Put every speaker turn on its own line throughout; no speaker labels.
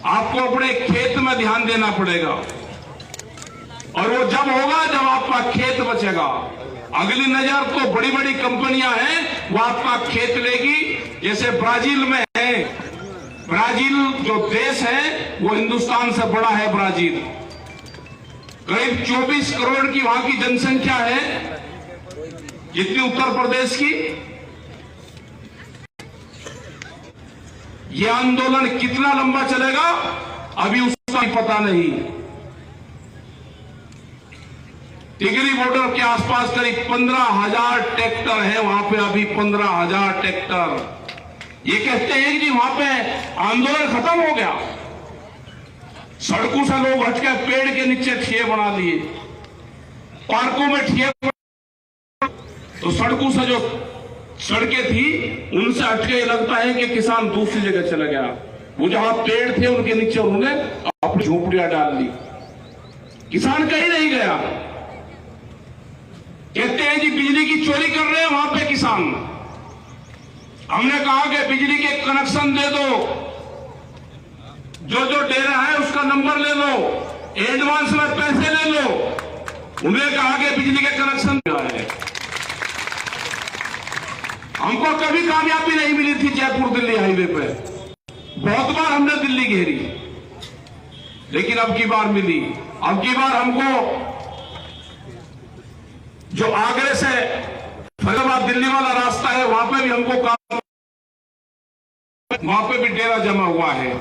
आपको अपने खेत में ध्यान देना पड़ेगा, और वो जब होगा जब आपका खेत बचेगा। अगली नजर तो बड़ी बड़ी कंपनियां हैं वो आपका खेत लेगी, जैसे ब्राजील में है। ब्राजील जो देश है वो हिंदुस्तान से बड़ा है। ब्राजील करीब 24 करोड़ की वहां की जनसंख्या है, जितनी उत्तर प्रदेश की। यह आंदोलन कितना लंबा चलेगा अभी उसका भी पता नहीं। टिगरी बॉर्डर के आसपास करीब 15,000 ट्रैक्टर है वहां पे, अभी 15,000 ट्रैक्टर। ये कहते हैं कि जी वहां पे आंदोलन खत्म हो गया, सड़कों से लोग हटके पेड़ के नीचे ठिये बना लिए, पार्कों में ठिये। तो सड़कों से जो सड़कें थी उनसे हटके लगता है कि किसान दूसरी जगह चला गया। वो जहां पेड़ थे उनके नीचे उन्होंने अपनी झोपड़ियां डाल ली, किसान कहीं नहीं गया। कहते हैं जी बिजली की चोरी कर रहे हैं वहां पे किसान। हमने कहा कि बिजली के कनेक्शन दे दो, जो जो डेरा है उसका नंबर ले लो, एडवांस में पैसे ले लो। उन्होंने कहा कि बिजली के कनेक्शन है। हमको कभी कामयाबी नहीं मिली थी जयपुर दिल्ली हाईवे पे, बहुत बार हमने दिल्ली घेरी, लेकिन अब की बार मिली। अब की बार हमको जो आगरे से फैजाबाद दिल्ली वाला रास्ता है वहां पे भी हमको काम, वहां पे भी डेरा जमा हुआ है।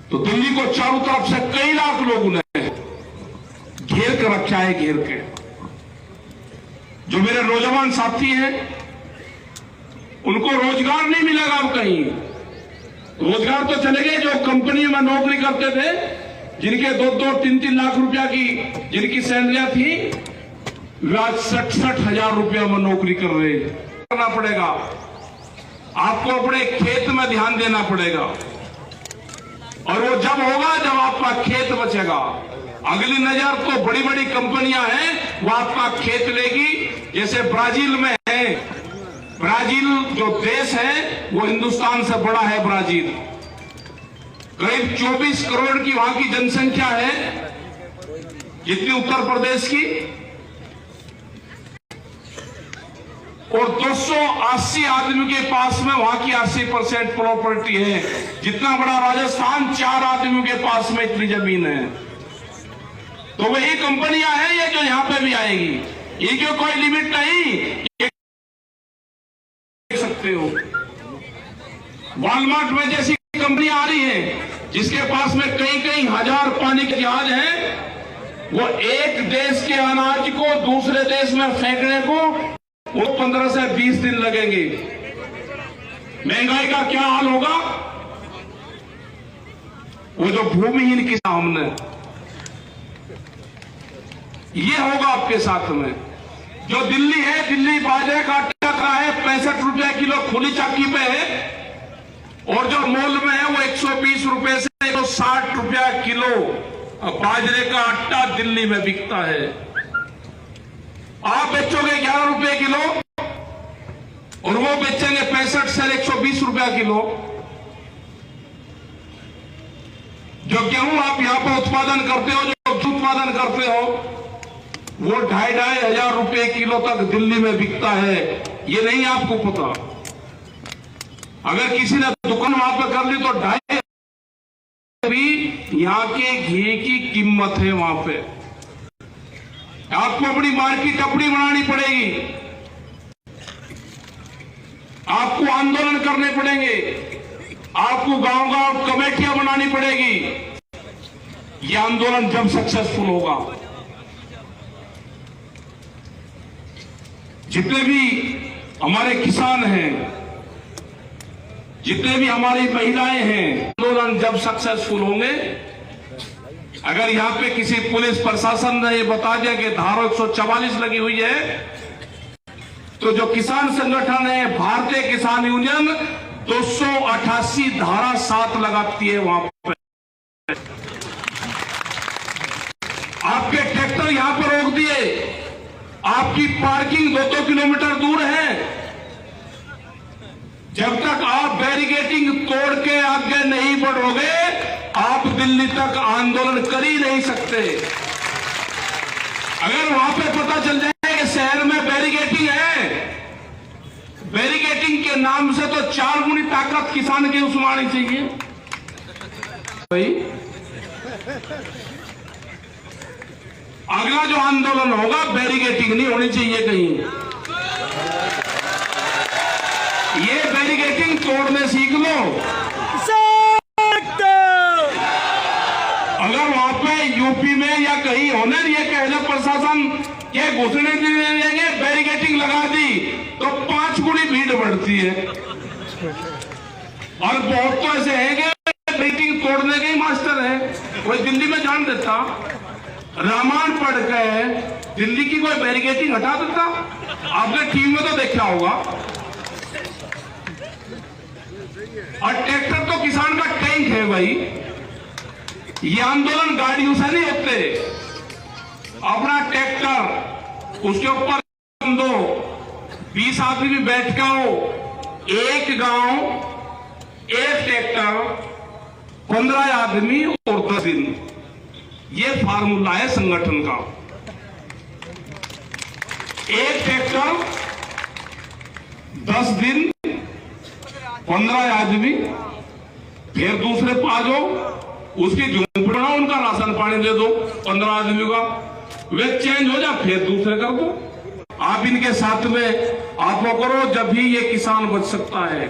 तो दिल्ली को चारों तरफ से कई लाख लोगों ने घेर कर रखा है, घेर के। जो मेरे नौजवान साथी हैं उनको रोजगार नहीं मिलेगा अब कहीं। रोजगार तो चले गए जो कंपनी में नौकरी करते थे, जिनके 2-2, 3-3 लाख रुपया की जिनकी सैलरियां थी, वे आज 67,000 रुपया में नौकरी कर रहे। करना पड़ेगा, आपको अपने खेत में ध्यान देना पड़ेगा, और वो जब होगा जब आपका खेत बचेगा। अगली नजर तो बड़ी बड़ी कंपनियां हैं वो आपका खेत लेगी, जैसे ब्राजील में है। ब्राजील जो देश है वो हिंदुस्तान से बड़ा है। ब्राजील करीब 24 करोड़ की वहां की जनसंख्या है, जितनी उत्तर प्रदेश की। और 280 आदमी के पास में वहां की 80% प्रॉपर्टी है। जितना बड़ा राजस्थान, 4 आदमियों के पास में इतनी जमीन है। तो वही कंपनियां हैं ये जो यहां पे भी आएगी, इनकी कोई लिमिट नहीं। देख सकते हो वॉलमार्ट में जैसी कंपनियां आ रही हैं, जिसके पास में कई हजार पानी के जहाज हैं, वो एक देश के अनाज को दूसरे देश में फेंकने को वो 15 से 20 दिन लगेंगे। महंगाई का क्या हाल होगा? वो जो भूमिहीन किसान हमने, ये होगा आपके साथ में। जो दिल्ली है, दिल्ली बाजरे का आटा का है 65 रुपया किलो खुली चाकी पे है, और जो मोल में है वो 120 रुपए से 160 रुपया किलो बाजरे का आटा दिल्ली में बिकता है। आप बेचोगे 11 रुपए किलो और वो बेचेंगे 65 से 120 रुपया किलो। जो गेहूं आप यहां पर उत्पादन करते हो, जो उत्पादन करते हो, वो 2,500 हजार रुपए किलो तक दिल्ली में बिकता है। ये नहीं आपको पता। अगर किसी ने दुकान वहां पर कर ली तो 2.5 भी यहां के घी की कीमत है वहां पे। आपको अपनी मार्केट अपनी बनानी पड़ेगी, आपको आंदोलन करने पड़ेंगे, आपको गांव-गांव कमेटियां बनानी पड़ेगी। यह आंदोलन जब सक्सेसफुल होगा, जितने भी हमारे किसान हैं, जितने भी हमारी महिलाएं हैं, आंदोलन जब सक्सेसफुल होंगे, अगर यहां पे किसी पुलिस प्रशासन ने ये बता दिया कि धारा 144 लगी हुई है, तो जो किसान संगठन है भारतीय किसान यूनियन 288 धारा 7 लगाती है वहां पर। आपके ट्रैक्टर यहां पर रोक दिए, आपकी पार्किंग 2-2 किलोमीटर दूर है। जब तक आप बैरिकेडिंग तोड़ के आगे बढ़ोगे, आप दिल्ली तक आंदोलन कर ही नहीं सकते। अगर वहां पे पता चल जाए कि शहर में बैरिकेडिंग है, बैरिकेडिंग के नाम से तो 4 गुनी ताकत किसान की उसमें आनी चाहिए भाई। अगला जो आंदोलन होगा, बैरिकेडिंग नहीं होनी चाहिए कहीं। ये बैरिकेडिंग तोड़ने सीख लो। अगर वहां पे यूपी में या कहीं होने ये कह दो प्रशासन के घुसने देंगे, बैरिकेडिंग लगा दी, तो 5 गुनी भीड़ बढ़ती है। और बहुत तो ऐसे हैं कि बैरिकेडिंग तोड़ने के ही मास्टर है। कोई दिल्ली में जान देता, रामायण पढ़ के दिल्ली की कोई बैरिकेडिंग हटा देता? आपने टीवी में तो देखा होगा। और ट्रैक्टर तो किसान का टैंक है भाई। ये आंदोलन गाड़ियों से नहीं होते। अपना ट्रैक्टर, उसके ऊपर 20 आदमी भी बैठ के हो, एक गांव, एक ट्रैक्टर, 15 आदमी और 10 दिन। ये फार्मूला है संगठन का। एक ट्रैक्टर, 10 दिन, 15 आदमी, फिर दूसरे पा जाओ, उसकी झोंपड़ा उनका राशन पानी दे दो 15 आदमी का, वे चेंज हो जा, फिर दूसरे कर दो। आप इनके साथ में आप वो करो, जब भी ये किसान बच सकता है।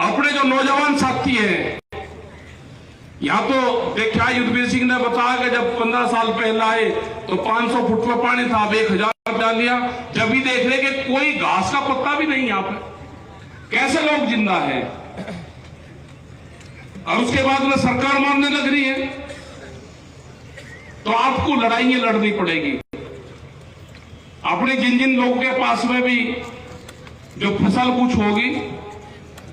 अपने जो नौजवान साथी हैं, यहां तो देखा युद्धवीर सिंह ने बताया कि जब 15 साल पहले आए तो 500 फुट पर पानी था, अब 1000 डाल लिया। जब भी देख रहे कि कोई घास का पत्ता भी नहीं यहाँ पे, कैसे लोग जिंदा है। और उसके बाद में सरकार मारने लग रही है, तो आपको लड़ाई लड़नी पड़ेगी। अपने जिन जिन लोगों के पास में भी जो फसल कुछ होगी,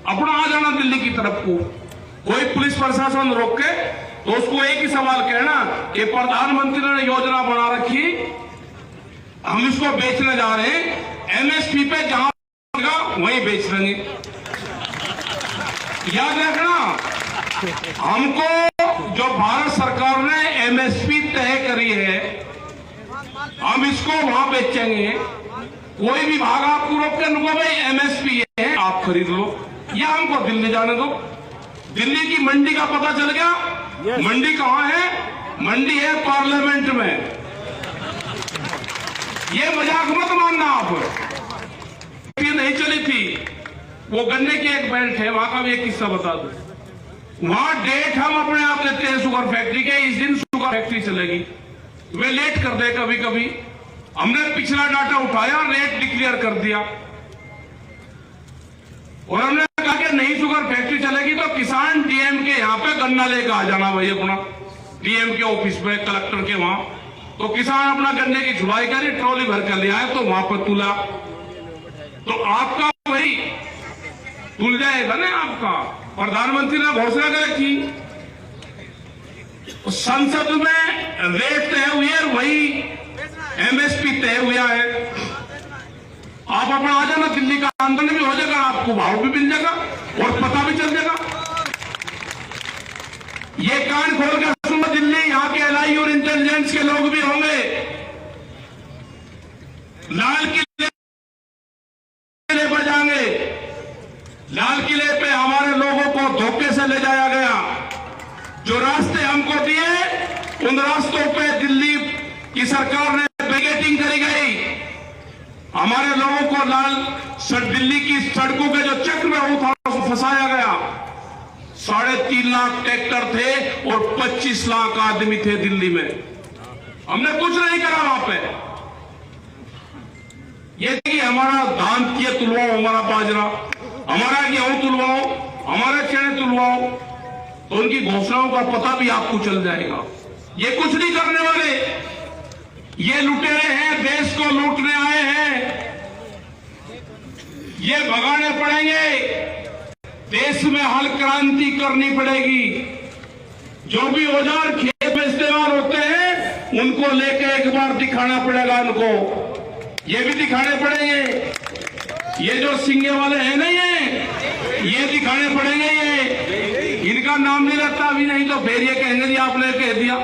अपना आ जाना दिल्ली की तरफ को। कोई पुलिस प्रशासन रोके तो उसको एक ही सवाल कहना कि प्रधानमंत्री ने योजना बना रखी, हम इसको बेचने जा रहे हैं, एमएसपी पे जहां वहीं बेच देंगे। याद रखना, हमको जो भारत सरकार ने एमएसपी तय करी है, हम इसको वहां बेचेंगे। कोई भी भाग आपको रोक कर नुको भाई एमएसपी है, आप खरीद लो, या हमको दिल्ली जाने दो। दिल्ली की मंडी का पता चल गया। yes. मंडी कहां है? मंडी है पार्लियामेंट में। ये मजाक मत मानना आप। ये नहीं चली थी, वो गन्ने की एक बेल्ट है, वहां का भी एक किस्सा बता दो। वहां डेट हम अपने आप लेते हैं शुगर फैक्ट्री के, इस दिन शुगर फैक्ट्री चलेगी, वे लेट कर दे कभी कभी। हमने पिछला डाटा उठाया, रेट डिक्लेयर कर दिया, और हमने कहा कि नहीं शुगर फैक्ट्री चलेगी तो किसान डीएम के यहाँ पे गन्ना लेकर आ जाना भाई, अपना डीएम के ऑफिस में, कलेक्टर के वहां। तो किसान अपना गन्ने की छुड़ाई करी, ट्रॉली भर कर ले आए, तो वहां पर तुला, तो आपका वही तुल जाएगा ना। आपका प्रधानमंत्री ने घोषणा कर रखी, संसद में रेट तय हुई है, वही एमएसपी तय हुआ है। आप अपना आ जाना, दिल्ली का आंदोलन भी हो जाएगा, आपको भाव भी मिल जाएगा और पता भी चल जाएगा। ये कान खोल कर सुनो, दिल्ली यहाँ के एलआई और इंटेलिजेंस के लोग भी होंगे। लाल किले पर जाएंगे, लाल किले पे हमारे लोगों को धोखे से ले जाया गया। जो रास्ते हमको दिए, उन रास्तों पे दिल्ली की सरकार ने बैरिकेडिंग करी गई। हमारे लोगों को दिल्ली की सड़कों के जो चक्र में वो था, उसको फंसाया गया। 3.5 लाख ट्रैक्टर थे और 25 लाख आदमी थे दिल्ली में। हमने कुछ नहीं करा वहां पे। ये कि हमारा धान ये तुलवाओ, हमारा बाजरा, हमारा गेहूं तुलवाओ, हमारे चने तुलवाओ, तो उनकी घोषणाओं का पता भी आपको चल जाएगा। ये कुछ नहीं करने वाले, ये लुटेरे हैं, देश को लूटने आए हैं। ये भगाने पड़ेंगे, देश में हल क्रांति करनी पड़ेगी। जो भी औजार खेत में इस्तेमाल होते हैं, उनको लेके एक बार दिखाना पड़ेगा उनको, ये भी दिखाने पड़ेंगे। ये जो सिंगे वाले हैं नहीं है, ये दिखाने पड़ेंगे। ये इनका का नाम नहीं रहता अभी, नहीं तो फिर ये कहेंगे जी आपने कह दिया।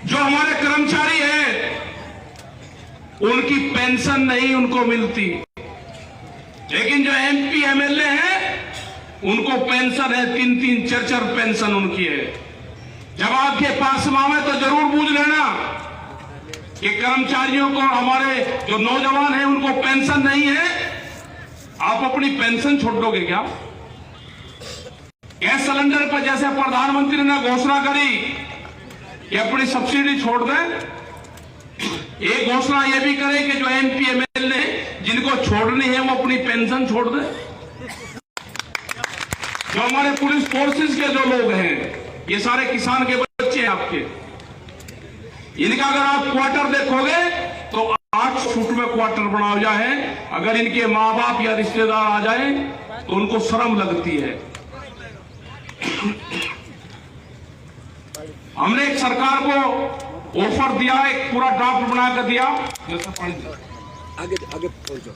जो हमारे कर्मचारी हैं उनकी पेंशन नहीं उनको मिलती, लेकिन जो एमपी एमएलए हैं उनको पेंशन है, 3-3 4-4 पेंशन उनकी है। जब आपके पास मावे तो जरूर पूछ लेना कि कर्मचारियों को, हमारे जो नौजवान हैं उनको पेंशन नहीं है, आप अपनी पेंशन छोड़ दोगे क्या? गैस सिलेंडर पर जैसे प्रधानमंत्री ने घोषणा करी कि अपनी सब्सिडी छोड़ दें, एक घोषणा यह भी करे कि जो एमपी एमएलए जिनको छोड़नी है वो अपनी पेंशन छोड़ दें। जो हमारे पुलिस फोर्सेस के जो लोग हैं, ये सारे किसान के बच्चे हैं आपके, इनका अगर आप क्वार्टर देखोगे तो 8 फुट में क्वार्टर बना हुआ है। अगर इनके माँ बाप या रिश्तेदार आ जाए तो उनको शर्म लगती है। हमने एक सरकार को ऑफर दिया, एक पूरा ड्राफ्ट बना कर दिया।
आगे आगे पहुंचो।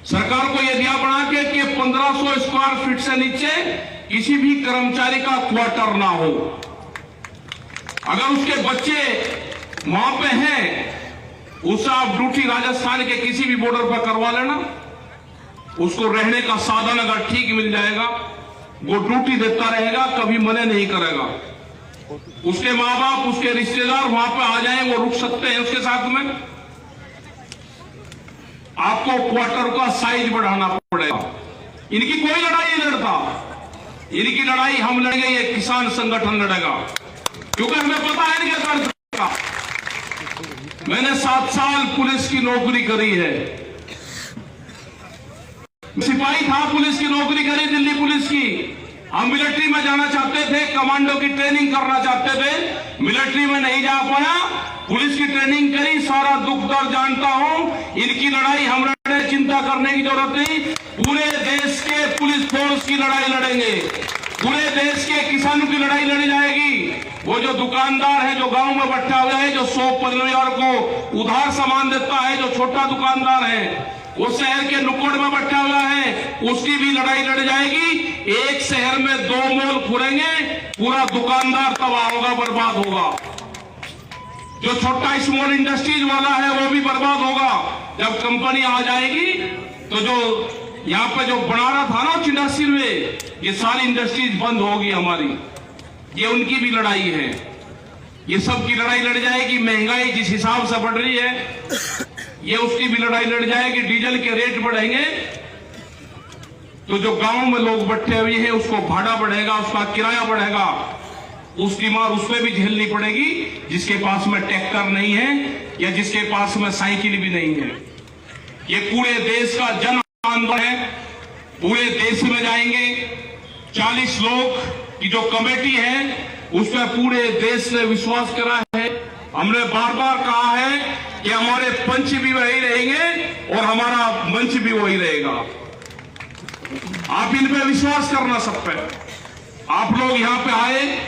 सरकार को यह दिया बना के कि 1500 स्क्वायर फीट से नीचे किसी भी कर्मचारी का क्वार्टर ना हो। अगर उसके बच्चे वहां पे हैं, उससे आप ड्यूटी राजस्थान के किसी भी बॉर्डर पर करवा लेना, उसको रहने का साधन अगर ठीक मिल जाएगा, वो ड्यूटी देता रहेगा, कभी मना नहीं करेगा। उसके माँ बाप, उसके रिश्तेदार वहां पे आ जाएं, वो रुक सकते हैं उसके साथ में। आपको क्वार्टर का साइज बढ़ाना पड़ेगा। इनकी कोई लड़ाई नहीं लड़ता, इनकी लड़ाई हम लड़ेंगे, ये किसान संगठन लड़ेगा, क्योंकि हमें पता है इनके दर्द का। मैंने 7 साल पुलिस की नौकरी करी है, सिपाही था, पुलिस की नौकरी करी, दिल्ली पुलिस की। हम मिलिट्री में जाना चाहते थे, कमांडो की ट्रेनिंग करना चाहते थे, मिलिट्री में नहीं जा पाया, पुलिस की ट्रेनिंग करी, सारा दुख दर्द जानता हूं। इनकी लड़ाई हम लड़े, चिंता करने की जरूरत नहीं। पूरे देश के पुलिस फोर्स की लड़ाई लड़ेंगे, पूरे देश के किसानों की लड़ाई लड़ी जाएगी। वो जो दुकानदार है, जो गांव में बैठा हुआ है, जो 100 परिवार को उधार सामान देता है, जो छोटा दुकानदार है, वो शहर के नुक्कड़ में बैठा हुआ है, उसकी भी लड़ाई लड़ जाएगी। एक शहर में 2 मॉल खुलेंगे, पूरा दुकानदार तबाह होगा, बर्बाद होगा। जो छोटा स्मॉल इंडस्ट्रीज वाला है वो भी बर्बाद होगा। जब कंपनी आ जाएगी तो जो यहाँ पे जो बना रहा था ना चिंडासी में, ये सारी इंडस्ट्रीज बंद होगी हमारी। ये उनकी भी लड़ाई है, ये सब की लड़ाई लड़ जाएगी। महंगाई जिस हिसाब से बढ़ रही है, ये उसकी भी लड़ाई लड़ जाएगी। डीजल के रेट बढ़ेंगे तो जो गांव में लोग बैठे हुए हैं उसको भाड़ा बढ़ेगा, उसका किराया बढ़ेगा, उसकी मार उसमें भी झेलनी पड़ेगी, जिसके पास में ट्रैक्टर नहीं है या जिसके पास में साइकिल भी नहीं है। ये पूरे देश का जन आंदोलन है, पूरे देश में जाएंगे। 40 लोग की जो कमेटी है उस पर पूरे देश ने विश्वास करा है। हमने बार बार कहा है कि हमारे पंच भी वही रहेंगे और हमारा मंच भी वही रहेगा। आप इन पे विश्वास करना, सब पे। आप लोग यहाँ पे आए,